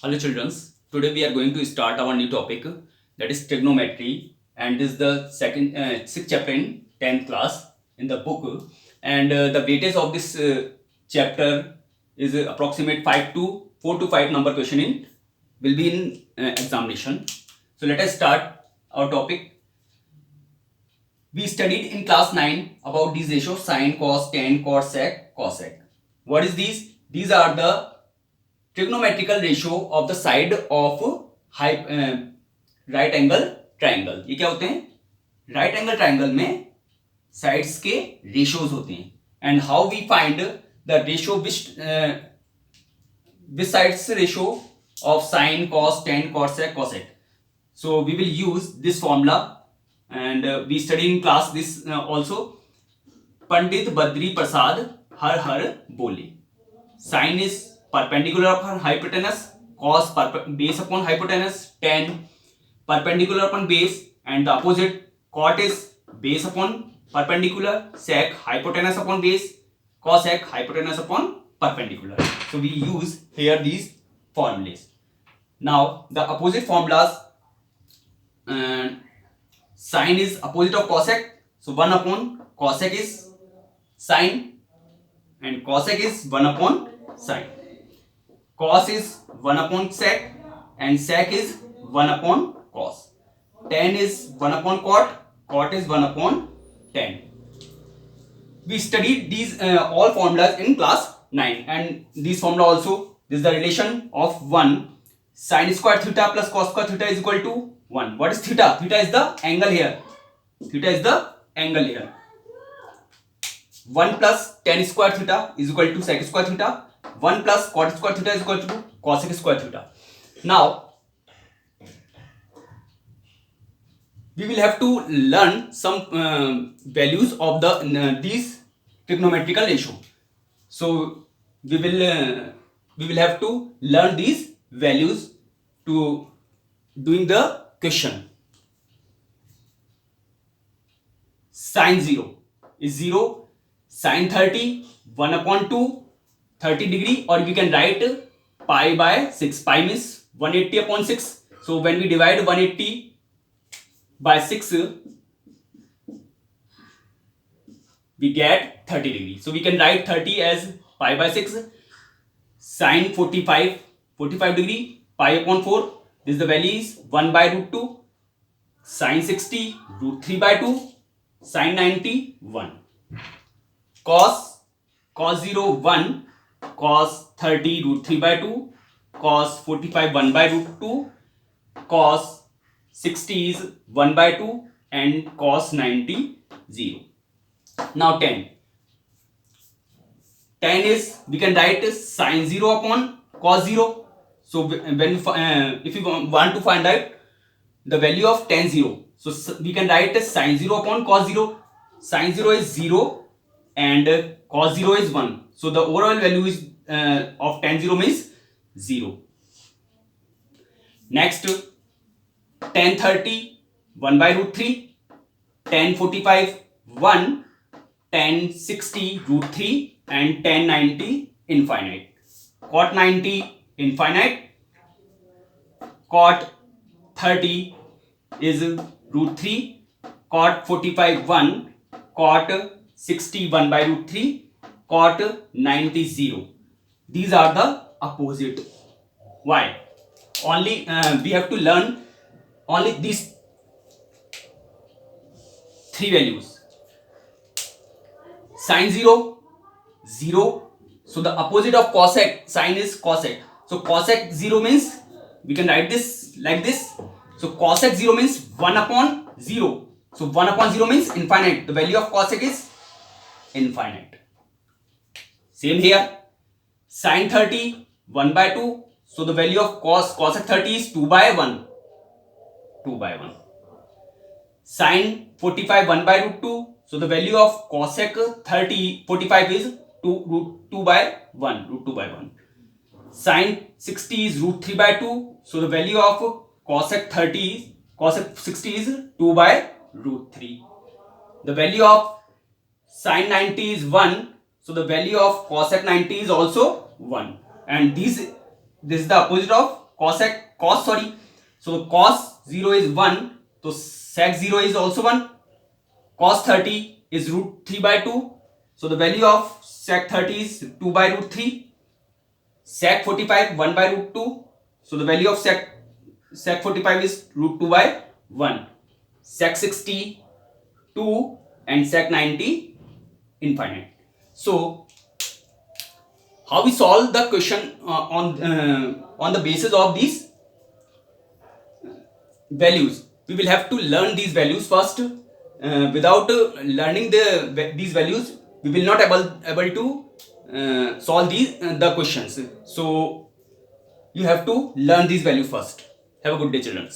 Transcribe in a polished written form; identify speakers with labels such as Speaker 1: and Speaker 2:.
Speaker 1: Hello children, today we are going to start our new topic, that is trigonometry, and this is the second sixth chapter in 10th class in the book, and the weightage of this chapter is approximate 4 to 5 number question in will be in examination. So let us start our topic. We studied in class 9 about these ratios: sine, cos, tan, cot, sec, cosec. What is these? These are the trigonometrical ratio of the side of right angle triangle. ये क्या होते हैं? Right angle triangle में sides के ratios होते हैं. And how we find the ratio which sides ratio of sine, cos, tan, cot, sec, cosec. So we will use this formula, and we study in class this also. Pandit Badri Prasad har har bole. Sine is perpendicular upon hypotenuse, cos base upon hypotenuse, tan perpendicular upon base, and the opposite cot is base upon perpendicular, sec hypotenuse upon base, cosec hypotenuse upon perpendicular. So we use here these formulas. Now the opposite formulas. Sine is opposite of cosec, so 1 upon cosec is sine, and cosec is 1 upon sine. Cos is 1 upon sec, and sec is 1 upon cos. Tan is 1 upon cot, cot is 1 upon tan. We studied these all formulas in class 9, and this formula also, this is the relation of 1 sin square theta plus cos square theta is equal to 1. What is theta? Theta is the angle here. Theta is the angle here. 1 plus tan square theta is equal to sec square theta. 1 plus cot square theta is equal to cosec square theta. Now we will have to learn some values of the these trigonometrical ratio. So we will have to learn these values to doing the question. Sin 0 is 0. Sin 30 1 upon 2 30 degree, or we can write pi by 6. Pi means 180 upon 6. So when we divide 180 by 6, we get 30 degree. So we can write 30 as pi by 6. Sin 45 degree, pi upon 4. This the value is 1 by root 2. Sin 60 root 3 by 2. Sin 90 1. Cos 0 1. Cos 30 root 3 by 2. Cos 45 1 by root 2. Cos 60 is 1 by 2, and cos 90 0. Now tan is, we can write sin 0 upon cos 0. So when if you want to find out the value of tan 0, so we can write sin 0 upon cos 0. Sin 0 is 0 and cos 0 is 1. So the overall value is of tan 0 means 0. Next, tan 30 1 by root 3, tan 45 1, tan 60 root 3, and tan 90 infinite. Cot 90 infinite. Cot 30 is root 3. Cot 45 1. Cot 60 1 by root 3. Cot 90 0. These are the opposite. Why? Only we have to learn only these three values. Sin 0 0. So the opposite of cosec, sin is cosec. So cosec 0 means, we can write this like this. So cosec 0 means 1 upon 0. So 1 upon 0 means infinite. The value of cosec is infinite. Same here. Sin 30 1 by 2. So the value of cosec 30 is 2 by 1. 2 by 1. Sin 45 1 by root 2. So the value of cosec 45 is 2 by 1. Root 2 by 1. Sin 60 is root 3 by 2. So the value of cosec 60 is 2 by root 3. The value of sin 90 is 1. So the value of cosec 90 is also 1. And these this is the opposite of cos, sorry. So cos 0 is 1, so sec 0 is also 1. Cos 30 is root 3 by 2, so the value of sec 30 is 2 by root 3. Sec 45 1 by root 2, so the value of sec 45 is root 2 by 1. Sec 60 2 and sec 90 infinite. So how we solve the question on the basis of these values? We will have to learn these values first. Without learning these values, we will not able to solve the questions. So you have to learn these values first. Have a good day, children.